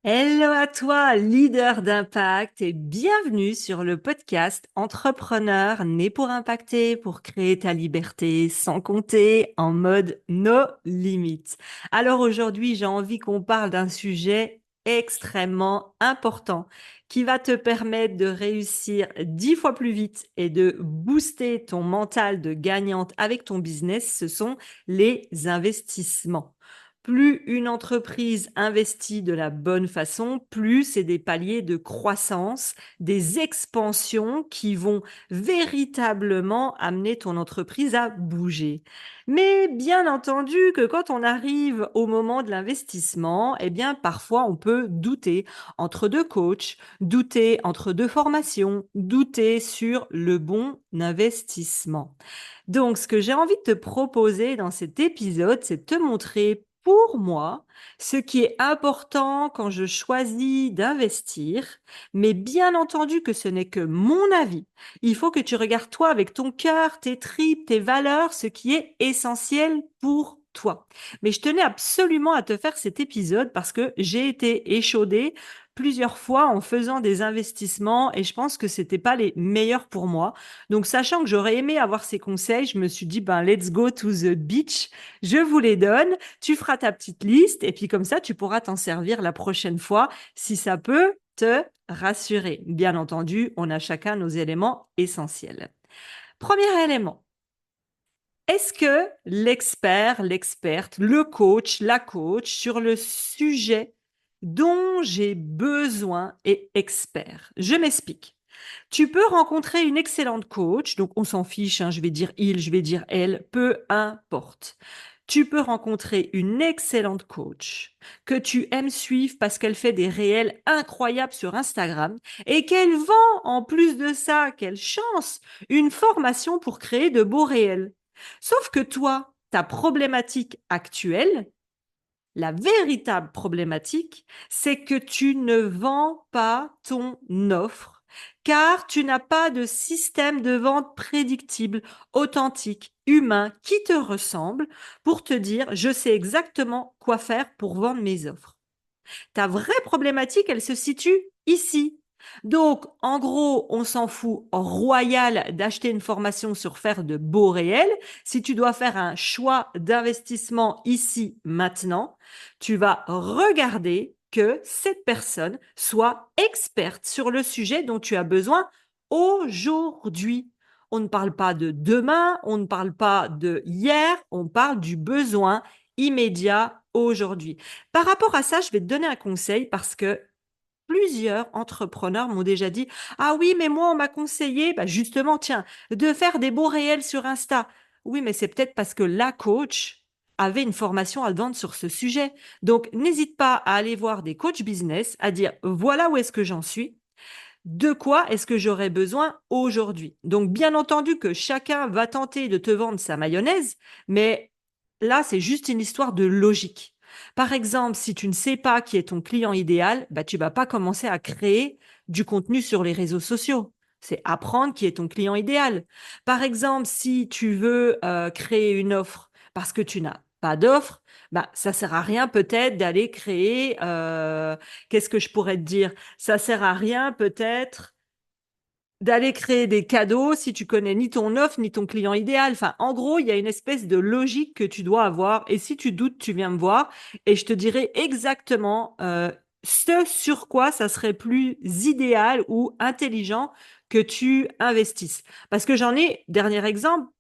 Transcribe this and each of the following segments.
Hello à toi, leader d'impact, et bienvenue sur le podcast Entrepreneur né pour impacter, pour créer ta liberté sans compter, en mode no limites. Alors aujourd'hui, j'ai envie qu'on parle d'un sujet extrêmement important qui va te permettre de réussir 10 fois plus vite et de booster ton mental de gagnante avec ton business. Ce sont les investissements. Plus une entreprise investit de la bonne façon, plus c'est des paliers de croissance, des expansions qui vont véritablement amener ton entreprise à bouger. Mais bien entendu que quand on arrive au moment de l'investissement, eh bien parfois on peut douter entre deux coachs, douter entre deux formations, douter sur le bon investissement. Donc, ce que j'ai envie de te proposer dans cet épisode, c'est de te montrer pour moi ce qui est important quand je choisis d'investir, mais bien entendu que ce n'est que mon avis. Il faut que tu regardes toi avec ton cœur, tes tripes, tes valeurs, ce qui est essentiel pour toi. Mais je tenais absolument à te faire cet épisode parce que j'ai été échaudée plusieurs fois en faisant des investissements et je pense que c'était pas les meilleurs pour moi. Donc, sachant que j'aurais aimé avoir ces conseils, je me suis dit, ben, let's go to the beach. Je vous les donne. Tu feras ta petite liste et puis comme ça, tu pourras t'en servir la prochaine fois si ça peut te rassurer. Bien entendu, on a chacun nos éléments essentiels. Premier élément. Est-ce que l'expert, l'experte, le coach, la coach sur le sujet dont j'ai besoin est expert? Je m'explique. Tu peux rencontrer une excellente coach, donc on s'en fiche, hein, je vais dire il, je vais dire elle, peu importe. Tu peux rencontrer une excellente coach que tu aimes suivre parce qu'elle fait des réels incroyables sur Instagram et qu'elle vend en plus de ça, quelle chance, une formation pour créer de beaux réels. Sauf que toi, ta problématique actuelle, la véritable problématique, c'est que tu ne vends pas ton offre car tu n'as pas de système de vente prédictible, authentique, humain, qui te ressemble pour te dire, je sais exactement quoi faire pour vendre mes offres. Ta vraie problématique, elle se situe ici. Donc, en gros, on s'en fout royal d'acheter une formation sur faire de beaux réels. Si tu dois faire un choix d'investissement ici, maintenant, tu vas regarder que cette personne soit experte sur le sujet dont tu as besoin aujourd'hui. On ne parle pas de demain, on ne parle pas de hier, on parle du besoin immédiat aujourd'hui. Par rapport à ça, je vais te donner un conseil parce que plusieurs entrepreneurs m'ont déjà dit, ah oui, mais moi, on m'a conseillé, bah justement, tiens, de faire des beaux réels sur Insta. Oui, mais c'est peut-être parce que la coach avait une formation à vendre sur ce sujet. Donc, n'hésite pas à aller voir des coachs business, à dire, voilà où est-ce que j'en suis. De quoi est-ce que j'aurais besoin aujourd'hui? Donc, bien entendu que chacun va tenter de te vendre sa mayonnaise, mais là, c'est juste une histoire de logique. Par exemple, si tu ne sais pas qui est ton client idéal, bah, tu vas pas commencer à créer du contenu sur les réseaux sociaux. C'est apprendre qui est ton client idéal. Par exemple, si tu veux créer une offre parce que tu n'as pas d'offre, bah, ça sert à rien peut-être d'aller créer, qu'est-ce que je pourrais te dire? Ça sert à rien peut-être d'aller créer des cadeaux si tu connais ni ton offre ni ton client idéal. Enfin, en gros, il y a une espèce de logique que tu dois avoir. Et si tu doutes, tu viens me voir et je te dirai exactement ce sur quoi ça serait plus idéal ou intelligent que tu investisses. Parce que j'en ai, dernier exemple,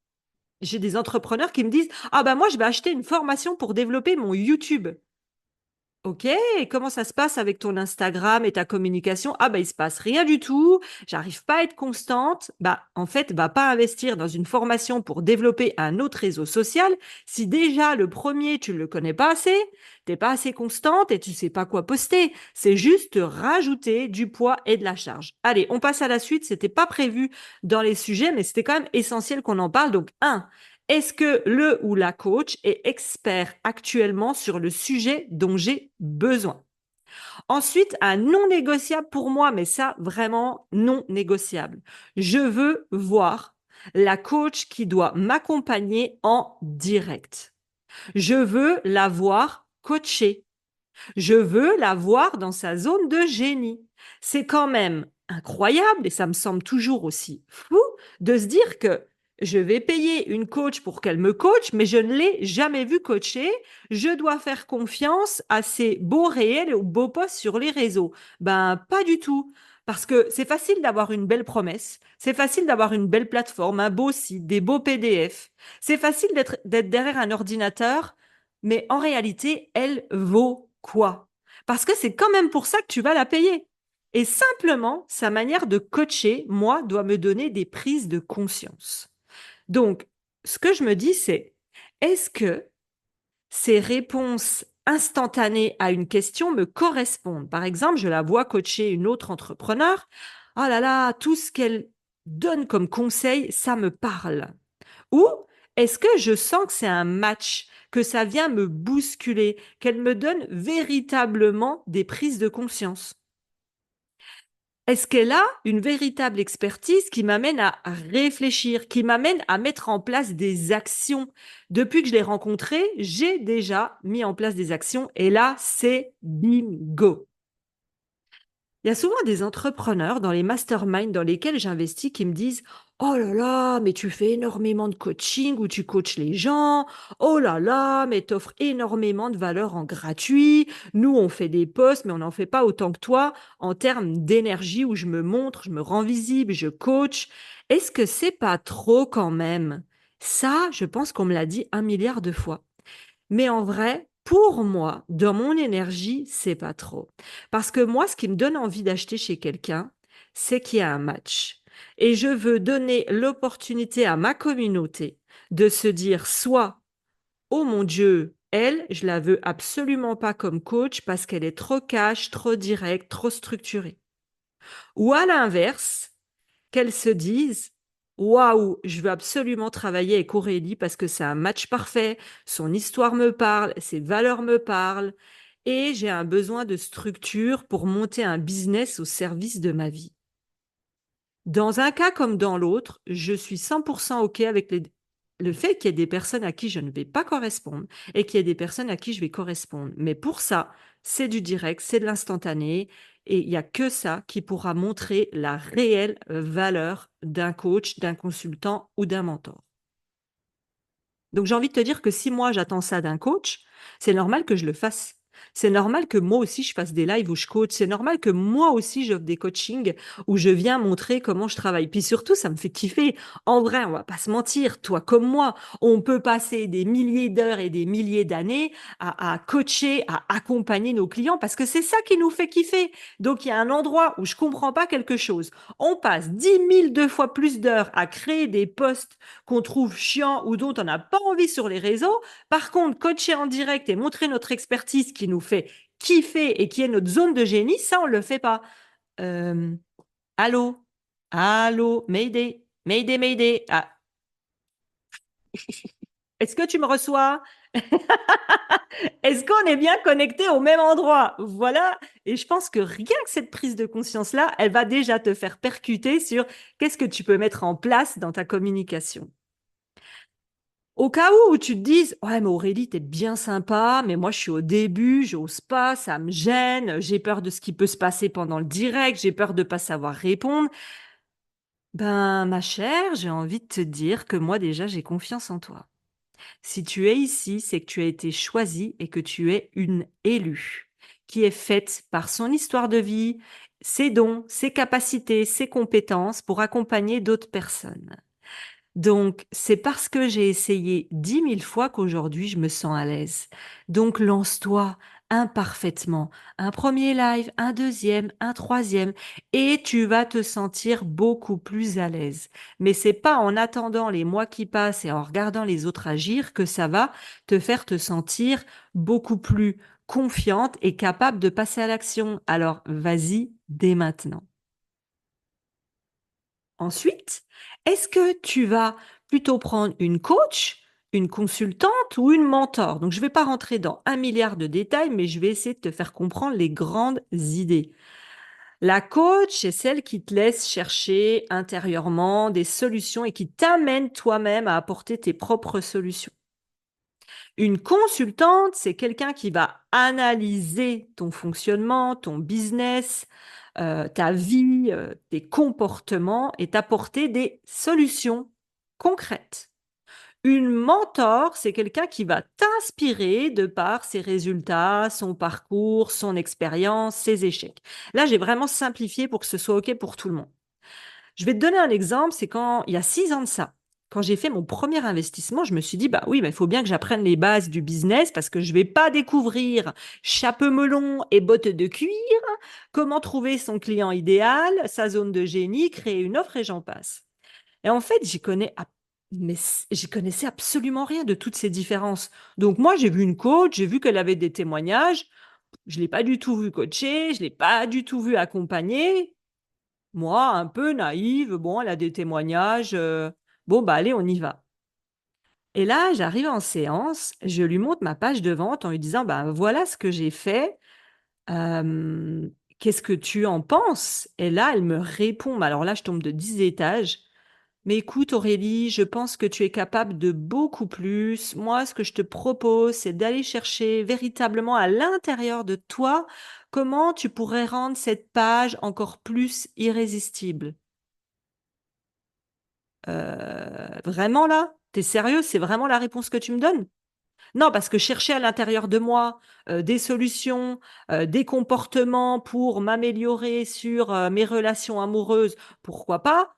j'ai des entrepreneurs qui me disent, ah ben moi, je vais acheter une formation pour développer mon YouTube. Ok, et comment ça se passe avec ton Instagram et ta communication? Ah bah il se passe rien du tout, j'arrive pas à être constante. Bah en fait, va pas investir dans une formation pour développer un autre réseau social si déjà le premier tu le connais pas assez, t'es pas assez constante et tu sais pas quoi poster. C'est juste rajouter du poids et de la charge. Allez, on passe à la suite. C'était pas prévu dans les sujets, mais c'était quand même essentiel qu'on en parle. Donc un, est-ce que le ou la coach est expert actuellement sur le sujet dont j'ai besoin? Ensuite, un non négociable pour moi, mais ça vraiment non négociable. Je veux voir la coach qui doit m'accompagner en direct. Je veux la voir coacher. Je veux la voir dans sa zone de génie. C'est quand même incroyable et ça me semble toujours aussi fou de se dire que je vais payer une coach pour qu'elle me coach, mais je ne l'ai jamais vue coacher. Je dois faire confiance à ses beaux réels ou beaux posts sur les réseaux. Ben, pas du tout. Parce que c'est facile d'avoir une belle promesse, c'est facile d'avoir une belle plateforme, un beau site, des beaux PDF. C'est facile d'être derrière un ordinateur, mais en réalité, elle vaut quoi? Parce que c'est quand même pour ça que tu vas la payer. Et simplement, sa manière de coacher, moi, doit me donner des prises de conscience. Donc, ce que je me dis, c'est, est-ce que ces réponses instantanées à une question me correspondent? Par exemple, je la vois coacher une autre entrepreneur. Oh là là, tout ce qu'elle donne comme conseil, ça me parle. Ou est-ce que je sens que c'est un match, que ça vient me bousculer, qu'elle me donne véritablement des prises de conscience? Est-ce qu'elle a une véritable expertise qui m'amène à réfléchir, qui m'amène à mettre en place des actions? Depuis que je l'ai rencontrée, j'ai déjà mis en place des actions et là, c'est bingo. Il y a souvent des entrepreneurs dans les masterminds dans lesquels j'investis qui me disent: «Oh là là, mais tu fais énormément de coaching où tu coaches les gens. Oh là là, mais tu offres énormément de valeur en gratuit. Nous, on fait des posts, mais on n'en fait pas autant que toi en termes d'énergie où je me montre, je me rends visible, je coach. Est-ce que c'est pas trop quand même?» Ça, je pense qu'on me l'a dit 1 milliard de fois. Mais en vrai, pour moi, dans mon énergie, c'est pas trop. Parce que moi, ce qui me donne envie d'acheter chez quelqu'un, c'est qu'il y a un match. Et je veux donner l'opportunité à ma communauté de se dire soit, oh mon Dieu, elle, je la veux absolument pas comme coach parce qu'elle est trop cash, trop directe, trop structurée. Ou à l'inverse, qu'elles se disent: waouh, je veux absolument travailler avec Aurélie parce que c'est un match parfait, son histoire me parle, ses valeurs me parlent, et j'ai un besoin de structure pour monter un business au service de ma vie. Dans un cas comme dans l'autre, je suis 100% OK avec le fait qu'il y ait des personnes à qui je ne vais pas correspondre et qu'il y ait des personnes à qui je vais correspondre. Mais pour ça, c'est du direct, c'est de l'instantané et il n'y a que ça qui pourra montrer la réelle valeur d'un coach, d'un consultant ou d'un mentor. Donc j'ai envie de te dire que si moi j'attends ça d'un coach, c'est normal que je le fasse. C'est normal que moi aussi je fasse des lives où je coach. C'est normal que moi aussi j'offre des coachings où je viens montrer comment je travaille. Puis surtout, ça me fait kiffer. En vrai, on va pas se mentir, toi comme moi, on peut passer des milliers d'heures et des milliers d'années à coacher, à accompagner nos clients parce que c'est ça qui nous fait kiffer. Donc il y a un endroit où je comprends pas quelque chose. On passe 10 000 deux fois plus d'heures à créer des posts qu'on trouve chiant ou dont on n'a pas envie sur les réseaux. Par contre, coacher en direct et montrer notre expertise qui nous fait kiffer et qui est notre zone de génie, ça, on ne le fait pas. Euh, allô? Allô? Mayday? Mayday, Mayday? Ah, est-ce que tu me reçois? Est-ce qu'on est bien connecté au même endroit? Voilà. Et je pense que rien que cette prise de conscience-là, elle va déjà te faire percuter sur qu'est-ce que tu peux mettre en place dans ta communication. Au cas où tu te dises, ouais, mais Aurélie, t'es bien sympa, mais moi, je suis au début, j'ose pas, ça me gêne, j'ai peur de ce qui peut se passer pendant le direct, j'ai peur de pas savoir répondre. Ben, ma chère, j'ai envie de te dire que moi, déjà, j'ai confiance en toi. Si tu es ici, c'est que tu as été choisie et que tu es une élue qui est faite par son histoire de vie, ses dons, ses capacités, ses compétences pour accompagner d'autres personnes. Donc, c'est parce que j'ai essayé 10 000 fois qu'aujourd'hui je me sens à l'aise. Donc, lance-toi imparfaitement. Un premier live, un deuxième, un troisième, et tu vas te sentir beaucoup plus à l'aise. Mais c'est pas en attendant les mois qui passent et en regardant les autres agir que ça va te faire te sentir beaucoup plus confiante et capable de passer à l'action. Alors, vas-y dès maintenant. Ensuite, est-ce que tu vas plutôt prendre une coach, une consultante ou une mentor? Donc, je ne vais pas rentrer dans 1 milliard de détails, mais je vais essayer de te faire comprendre les grandes idées. La coach, c'est celle qui te laisse chercher intérieurement des solutions et qui t'amène toi-même à apporter tes propres solutions. Une consultante, c'est quelqu'un qui va analyser ton fonctionnement, ton business, ta vie, tes comportements et t'apporter des solutions concrètes. Une mentor, c'est quelqu'un qui va t'inspirer de par ses résultats, son parcours, son expérience, ses échecs. Là, j'ai vraiment simplifié pour que ce soit OK pour tout le monde. Je vais te donner un exemple, c'est quand il y a 6 ans de ça, quand j'ai fait mon premier investissement, je me suis dit: «Bah oui, mais il faut bien que j'apprenne les bases du business parce que je vais pas découvrir chapeau melon et bottes de cuir, comment trouver son client idéal, sa zone de génie, créer une offre et j'en passe». Et en fait, j'y connaissais absolument rien de toutes ces différences. Donc moi, j'ai vu une coach, j'ai vu qu'elle avait des témoignages, je l'ai pas du tout vue coacher, je l'ai pas du tout vue accompagner. Moi, un peu naïve, bon, elle a des témoignages, bon, bah, allez, on y va. Et là, j'arrive en séance, je lui montre ma page de vente en lui disant: «Bah, voilà ce que j'ai fait, qu'est-ce que tu en penses?» Et là, elle me répond, mais alors là, je tombe de 10 étages: «Mais écoute Aurélie, je pense que tu es capable de beaucoup plus. Moi, ce que je te propose, c'est d'aller chercher véritablement à l'intérieur de toi, comment tu pourrais rendre cette page encore plus irrésistible». Vraiment là? T'es sérieux? C'est vraiment la réponse que tu me donnes? Non, parce que chercher à l'intérieur de moi, des solutions, des comportements pour m'améliorer sur, mes relations amoureuses, pourquoi pas?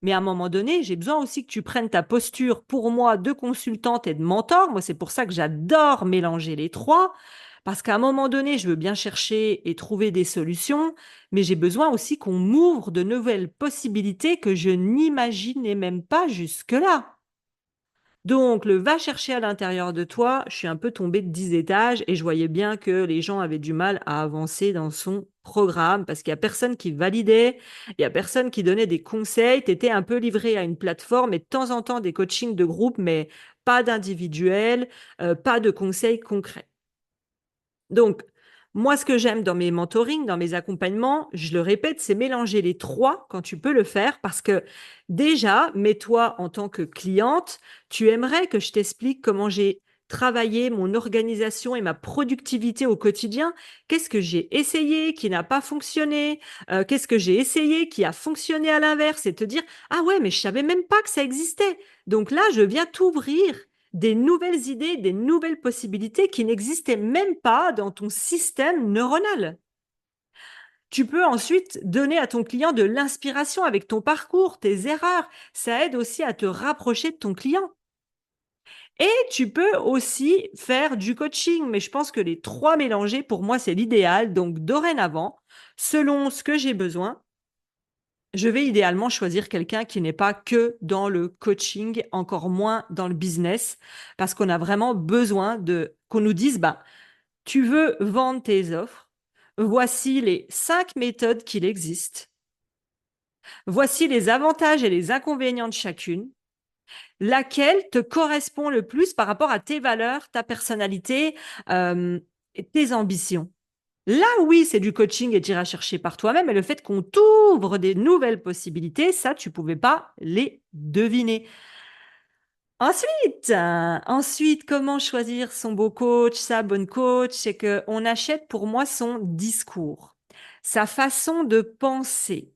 Mais à un moment donné, j'ai besoin aussi que tu prennes ta posture pour moi de consultante et de mentor. Moi, c'est pour ça que j'adore mélanger les 3, parce qu'à un moment donné, je veux bien chercher et trouver des solutions, mais j'ai besoin aussi qu'on m'ouvre de nouvelles possibilités que je n'imaginais même pas jusque-là. Donc, le va chercher à l'intérieur de toi, je suis un peu tombée de 10 étages et je voyais bien que les gens avaient du mal à avancer dans son programme parce qu'il y a personne qui validait, il y a personne qui donnait des conseils. Tu étais un peu livré à une plateforme et de temps en temps des coachings de groupe, mais pas d'individuel, pas de conseils concrets. Donc, moi, ce que j'aime dans mes mentorings, dans mes accompagnements, je le répète, c'est mélanger les 3 quand tu peux le faire parce que déjà, mets-toi en tant que cliente, tu aimerais que je t'explique comment j'ai travaillé mon organisation et ma productivité au quotidien. Qu'est-ce que j'ai essayé qui n'a pas fonctionné? Qu'est-ce que j'ai essayé qui a fonctionné à l'inverse? Et te dire: «Ah ouais, mais je savais même pas que ça existait». Donc là, je viens t'ouvrir des nouvelles idées, des nouvelles possibilités qui n'existaient même pas dans ton système neuronal. Tu peux ensuite donner à ton client de l'inspiration avec ton parcours, tes erreurs. Ça aide aussi à te rapprocher de ton client. Et tu peux aussi faire du coaching, mais je pense que les 3 mélangés, pour moi, c'est l'idéal. Donc, dorénavant, selon ce que j'ai besoin, je vais idéalement choisir quelqu'un qui n'est pas que dans le coaching, encore moins dans le business, parce qu'on a vraiment besoin de qu'on nous dise, bah, tu veux vendre tes offres, voici les 5 méthodes qu'il existe, voici les avantages et les inconvénients de chacune, laquelle te correspond le plus par rapport à tes valeurs, ta personnalité, et tes ambitions. Là, oui, c'est du coaching et tu iras chercher par toi-même, mais le fait qu'on t'ouvre des nouvelles possibilités, ça, tu pouvais pas les deviner. Ensuite, comment choisir son beau coach, sa bonne coach? C'est qu'on achète pour moi son discours, sa façon de penser.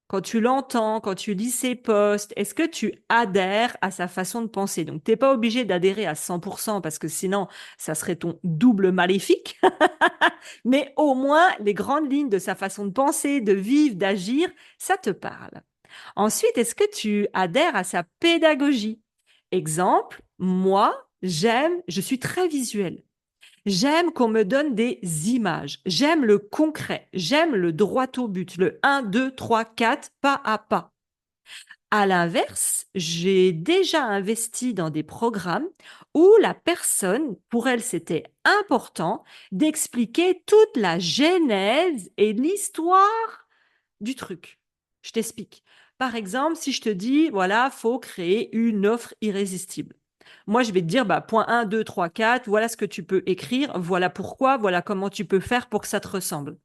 Quand tu l'entends, quand tu lis ses posts, est-ce que tu adhères à sa façon de penser? Donc, tu n'es pas obligé d'adhérer à 100% parce que sinon, ça serait ton double maléfique. Mais au moins, les grandes lignes de sa façon de penser, de vivre, d'agir, ça te parle. Ensuite, est-ce que tu adhères à sa pédagogie? Exemple, moi, je suis très visuelle. J'aime qu'on me donne des images. J'aime le concret. J'aime le droit au but, le 1, 2, 3, 4, pas à pas. À l'inverse, j'ai déjà investi dans des programmes où la personne, pour elle, c'était important d'expliquer toute la genèse et l'histoire du truc. Je t'explique. Par exemple, si je te dis, voilà, faut créer une offre irrésistible. Moi, je vais te dire, bah, point 1, 2, 3, 4, voilà ce que tu peux écrire, voilà pourquoi, voilà comment tu peux faire pour que ça te ressemble.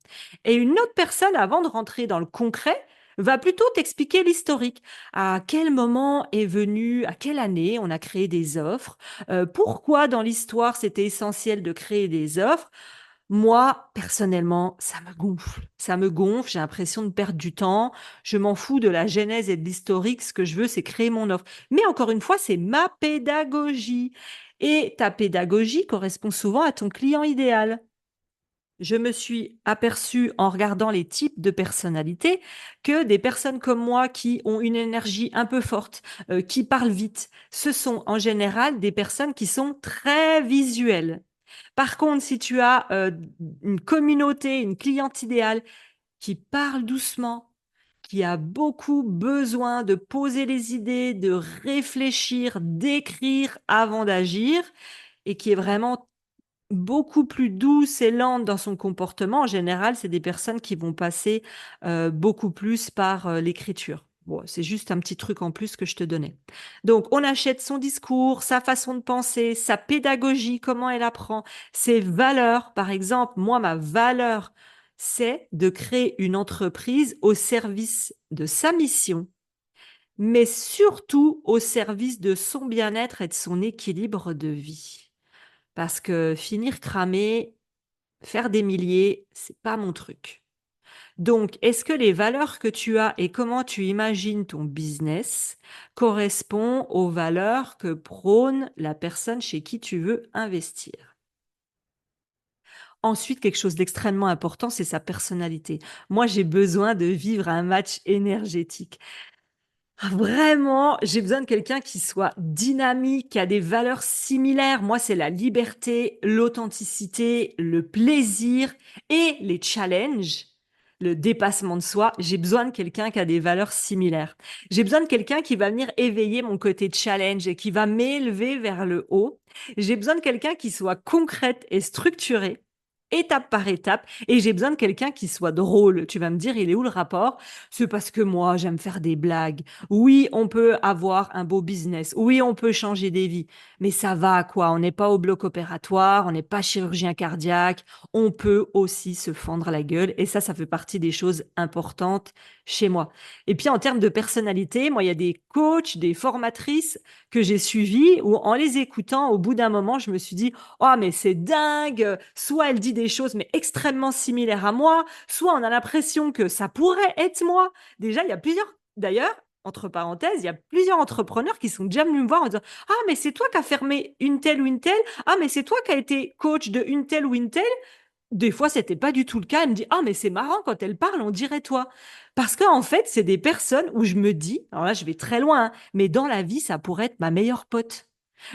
Et une autre personne, avant de rentrer dans le concret, va plutôt t'expliquer l'historique. À quel moment est venu, à quelle année on a créé des offres, pourquoi dans l'histoire c'était essentiel de créer des offres. Moi, personnellement, ça me gonfle. Ça me gonfle, j'ai l'impression de perdre du temps. Je m'en fous de la genèse et de l'historique. Ce que je veux, c'est créer mon offre. Mais encore une fois, c'est ma pédagogie. Et ta pédagogie correspond souvent à ton client idéal. Je me suis aperçue en regardant les types de personnalités que des personnes comme moi qui ont une énergie un peu forte, qui parlent vite, ce sont en général des personnes qui sont très visuelles. Par contre, si tu as une communauté, une cliente idéale qui parle doucement, qui a beaucoup besoin de poser les idées, de réfléchir, d'écrire avant d'agir, et qui est vraiment beaucoup plus douce et lente dans son comportement, en général, c'est des personnes qui vont passer beaucoup plus par l'écriture. Bon, c'est juste un petit truc en plus que je te donnais. Donc, on achète son discours, sa façon de penser, sa pédagogie, comment elle apprend, ses valeurs. Par exemple, moi, ma valeur, c'est de créer une entreprise au service de sa mission, mais surtout au service de son bien-être et de son équilibre de vie. Parce que finir cramé, faire des milliers, c'est pas mon truc. Donc, est-ce que les valeurs que tu as et comment tu imagines ton business correspondent aux valeurs que prône la personne chez qui tu veux investir? Ensuite, quelque chose d'extrêmement important, c'est sa personnalité. Moi, j'ai besoin de vivre un match énergétique. Vraiment, j'ai besoin de quelqu'un qui soit dynamique, qui a des valeurs similaires. Moi, c'est la liberté, l'authenticité, le plaisir et les challenges, le dépassement de soi. J'ai besoin de quelqu'un qui a des valeurs similaires. J'ai besoin de quelqu'un qui va venir éveiller mon côté challenge et qui va m'élever vers le haut. J'ai besoin de quelqu'un qui soit concrète et structurée, étape par étape. Et j'ai besoin de quelqu'un qui soit drôle. Tu vas me dire, il est où le rapport? C'est parce que moi, j'aime faire des blagues. Oui, on peut avoir un beau business. Oui, on peut changer des vies. Mais ça va à quoi? On n'est pas au bloc opératoire, on n'est pas chirurgien cardiaque. On peut aussi se fendre la gueule. Et ça fait partie des choses importantes chez moi. Et puis, en termes de personnalité, moi, il y a des coachs, des formatrices que j'ai suivies où, en les écoutant, au bout d'un moment, je me suis dit, oh, mais c'est dingue! Soit elle dit des choses, mais extrêmement similaires à moi, soit on a l'impression que ça pourrait être moi. Déjà, il y a plusieurs, d'ailleurs, entre parenthèses, il y a plusieurs entrepreneurs qui sont déjà venus me voir en disant, ah, mais c'est toi qui as fermé une telle ou une telle. Ah, mais c'est toi qui as été coach de une telle ou une telle. Des fois, c'était pas du tout le cas. Elle me dit, ah, mais c'est marrant quand elle parle, on dirait toi. Parce qu'en fait, c'est des personnes où je me dis, alors là, je vais très loin, hein, mais dans la vie, ça pourrait être ma meilleure pote.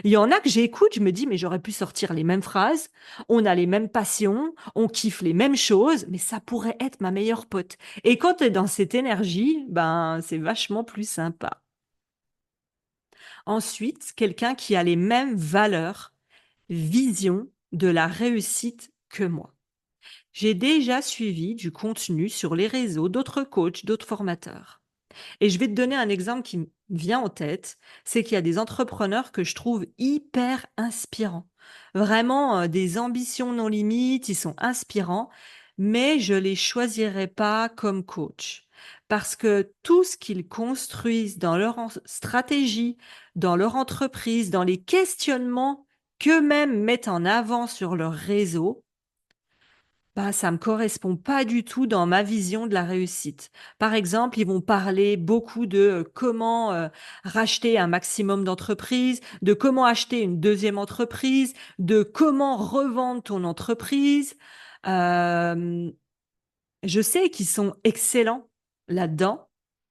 Il y en a que j'écoute, je me dis, mais j'aurais pu sortir les mêmes phrases, on a les mêmes passions, on kiffe les mêmes choses, mais ça pourrait être ma meilleure pote. Et quand tu es dans cette énergie, ben, c'est vachement plus sympa. Ensuite, quelqu'un qui a les mêmes valeurs, vision de la réussite que moi. J'ai déjà suivi du contenu sur les réseaux d'autres coachs, d'autres formateurs. Et je vais te donner un exemple qui me vient en tête, c'est qu'il y a des entrepreneurs que je trouve hyper inspirants. Vraiment des ambitions non limites, ils sont inspirants, mais je les choisirai pas comme coach. Parce que tout ce qu'ils construisent dans leur stratégie, dans leur entreprise, dans les questionnements qu'eux-mêmes mettent en avant sur leur réseau, bah, ça me correspond pas du tout dans ma vision de la réussite. Par exemple, ils vont parler beaucoup de comment racheter un maximum d'entreprises, de comment acheter une deuxième entreprise, de comment revendre ton entreprise. Euh, je sais qu'ils sont excellents là-dedans,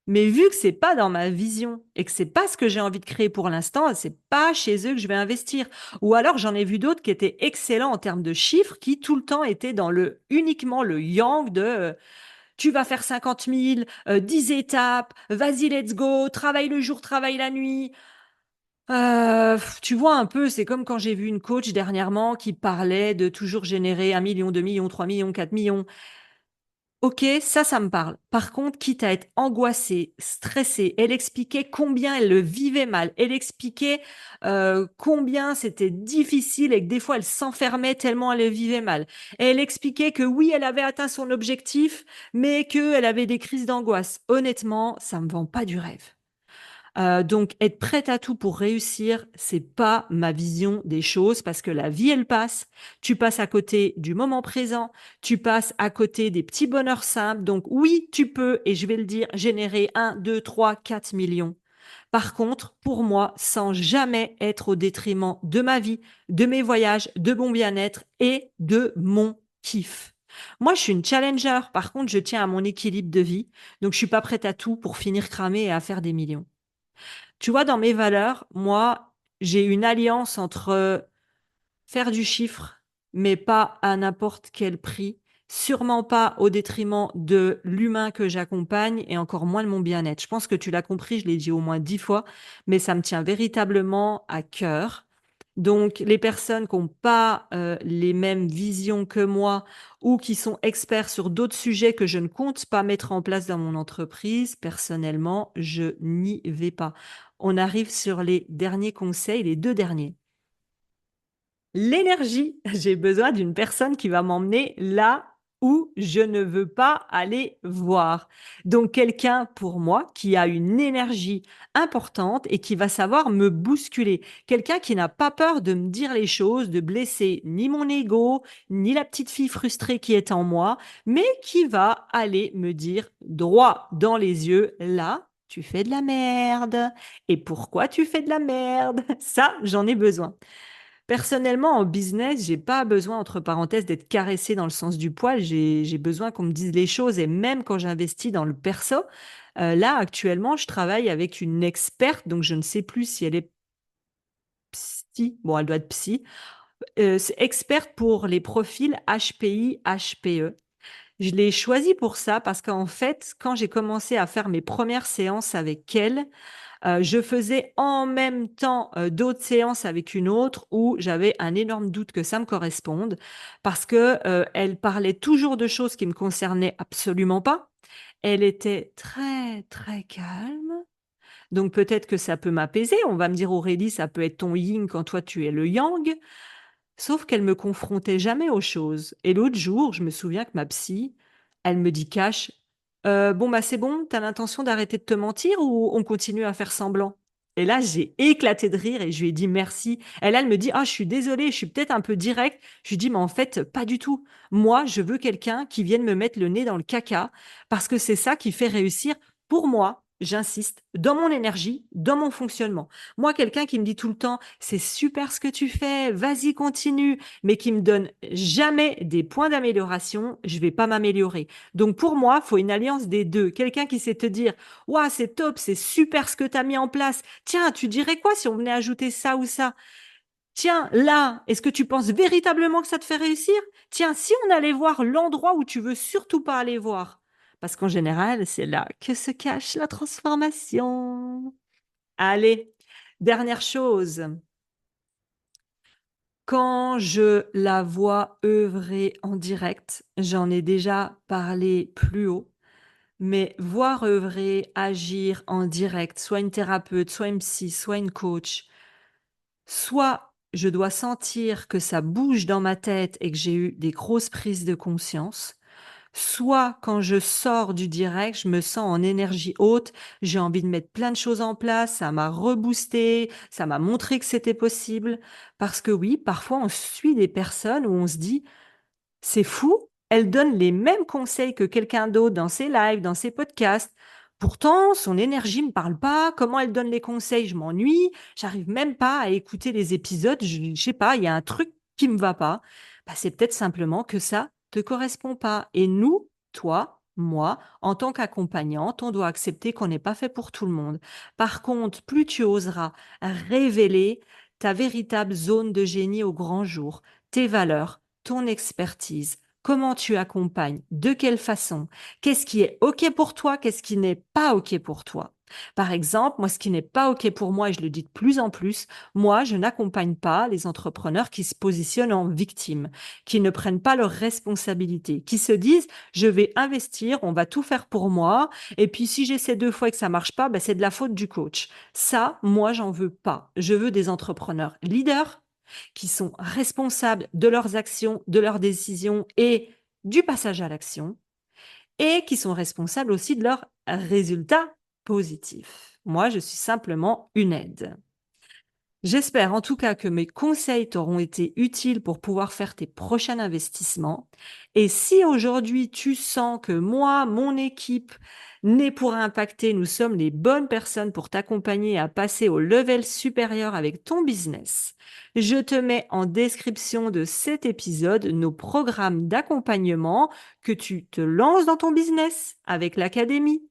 mais vu que c'est pas dans ma vision et que c'est pas ce que j'ai envie de créer pour l'instant, c'est pas chez eux que je vais investir. Ou alors j'en ai vu d'autres qui étaient excellents en termes de chiffres, qui tout le temps étaient dans le uniquement le yang de tu vas faire 50 000, 10 étapes, vas-y, let's go, travaille le jour, travaille la nuit. Tu vois un peu, c'est comme quand j'ai vu une coach dernièrement qui parlait de toujours générer 1 million, 2 millions, 3 millions, 4 millions. Ok, ça me parle. Par contre, quitte à être angoissée, stressée, elle expliquait combien elle le vivait mal. Elle expliquait combien c'était difficile et que des fois elle s'enfermait tellement elle le vivait mal. Et elle expliquait que oui, elle avait atteint son objectif, mais qu'elle avait des crises d'angoisse. Honnêtement, ça me vend pas du rêve. Donc, être prête à tout pour réussir, c'est pas ma vision des choses parce que la vie, elle passe. Tu passes à côté du moment présent. Tu passes à côté des petits bonheurs simples. Donc, oui, tu peux, et je vais le dire, générer 1, 2, 3, 4 millions. Par contre, pour moi, sans jamais être au détriment de ma vie, de mes voyages, de mon bien-être et de mon kiff. Moi, je suis une challenger. Par contre, je tiens à mon équilibre de vie. Donc, je suis pas prête à tout pour finir cramée et à faire des millions. Tu vois, dans mes valeurs, moi, j'ai une alliance entre faire du chiffre, mais pas à n'importe quel prix, sûrement pas au détriment de l'humain que j'accompagne et encore moins de mon bien-être. Je pense que tu l'as compris, je l'ai dit au moins 10 fois, mais ça me tient véritablement à cœur. Donc, les personnes qui n'ont pas les mêmes visions que moi ou qui sont experts sur d'autres sujets que je ne compte pas mettre en place dans mon entreprise, personnellement, je n'y vais pas. On arrive sur les derniers conseils, les deux derniers. L'énergie, j'ai besoin d'une personne qui va m'emmener là où je ne veux pas aller voir. Donc quelqu'un pour moi qui a une énergie importante et qui va savoir me bousculer. Quelqu'un qui n'a pas peur de me dire les choses, de blesser ni mon ego, ni la petite fille frustrée qui est en moi, mais qui va aller me dire droit dans les yeux, là, tu fais de la merde. Et pourquoi tu fais de la merde? Ça, j'en ai besoin. Personnellement, en business, j'ai pas besoin, entre parenthèses, d'être caressée dans le sens du poil. J'ai besoin qu'on me dise les choses. Et même quand j'investis dans le perso, là, actuellement, je travaille avec une experte. Donc, je ne sais plus si elle est psy. Bon, elle doit être psy. C'est experte pour les profils HPI, HPE. Je l'ai choisie pour ça parce qu'en fait, quand j'ai commencé à faire mes premières séances avec elle, je faisais en même temps d'autres séances avec une autre où j'avais un énorme doute que ça me corresponde parce que elle parlait toujours de choses qui me concernaient absolument pas. Elle était très très calme. Donc peut-être que ça peut m'apaiser. On va me dire Aurélie, ça peut être ton yin quand toi tu es le yang. Sauf qu'elle me confrontait jamais aux choses. Et l'autre jour, je me souviens que ma psy, elle me dit cash, bon bah c'est bon, t'as l'intention d'arrêter de te mentir ou on continue à faire semblant? Et là, j'ai éclaté de rire et je lui ai dit merci. Elle me dit, ah, je suis désolée, je suis peut-être un peu directe. Je lui dis, mais en fait, pas du tout. Moi, je veux quelqu'un qui vienne me mettre le nez dans le caca parce que c'est ça qui fait réussir pour moi. J'insiste, dans mon énergie, dans mon fonctionnement. Moi, quelqu'un qui me dit tout le temps, c'est super ce que tu fais, vas-y, continue, mais qui me donne jamais des points d'amélioration, je vais pas m'améliorer. Donc pour moi, il faut une alliance des deux. Quelqu'un qui sait te dire, waouh, c'est top, c'est super ce que tu as mis en place. Tiens, tu dirais quoi si on venait ajouter ça ou ça? Tiens, là, est-ce que tu penses véritablement que ça te fait réussir? Tiens, si on allait voir l'endroit où tu veux surtout pas aller voir. Parce qu'en général, c'est là que se cache la transformation. Allez, dernière chose. Quand je la vois œuvrer en direct, j'en ai déjà parlé plus haut, mais voir œuvrer, agir en direct, soit une thérapeute, soit une psy, soit une coach, soit je dois sentir que ça bouge dans ma tête et que j'ai eu des grosses prises de conscience, soit quand je sors du direct, je me sens en énergie haute, j'ai envie de mettre plein de choses en place, ça m'a reboosté, ça m'a montré que c'était possible. Parce que oui, parfois on suit des personnes où on se dit, c'est fou, elle donne les mêmes conseils que quelqu'un d'autre dans ses lives, dans ses podcasts. Pourtant, son énergie me parle pas. Comment elle donne les conseils? Je m'ennuie. J'arrive même pas à écouter les épisodes. Je sais pas, il y a un truc qui me va pas. Bah, c'est peut-être simplement que ça te correspond pas. Et nous, toi, moi, en tant qu'accompagnante, on doit accepter qu'on n'est pas fait pour tout le monde. Par contre, plus tu oseras révéler ta véritable zone de génie au grand jour, tes valeurs, ton expertise, comment tu accompagnes, de quelle façon, qu'est-ce qui est OK pour toi, qu'est-ce qui n'est pas OK pour toi. Par exemple, moi, ce qui n'est pas OK pour moi, et je le dis de plus en plus, moi, je n'accompagne pas les entrepreneurs qui se positionnent en victime, qui ne prennent pas leurs responsabilités, qui se disent, je vais investir, on va tout faire pour moi, et puis si j'essaie 2 fois et que ça marche pas, ben, c'est de la faute du coach. Ça, moi, j'en veux pas. Je veux des entrepreneurs leaders qui sont responsables de leurs actions, de leurs décisions et du passage à l'action, et qui sont responsables aussi de leurs résultats positifs. Moi, je suis simplement une aide. J'espère en tout cas que mes conseils t'auront été utiles pour pouvoir faire tes prochains investissements. Et si aujourd'hui tu sens que moi, mon équipe, Née pour impacter, nous sommes les bonnes personnes pour t'accompagner à passer au level supérieur avec ton business, je te mets en description de cet épisode nos programmes d'accompagnement, que tu te lances dans ton business avec l'académie,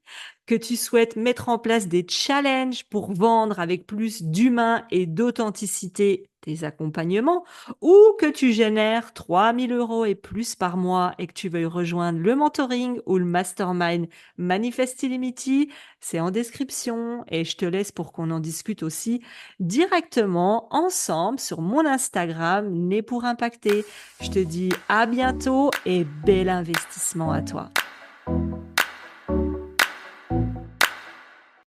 que tu souhaites mettre en place des challenges pour vendre avec plus d'humain et d'authenticité tes accompagnements, ou que tu génères 3 000 € et plus par mois et que tu veuilles rejoindre le mentoring ou le mastermind Manifest Illimity, c'est en description et je te laisse pour qu'on en discute aussi directement ensemble sur mon Instagram Né pour impacter. Je te dis à bientôt et bel investissement à toi.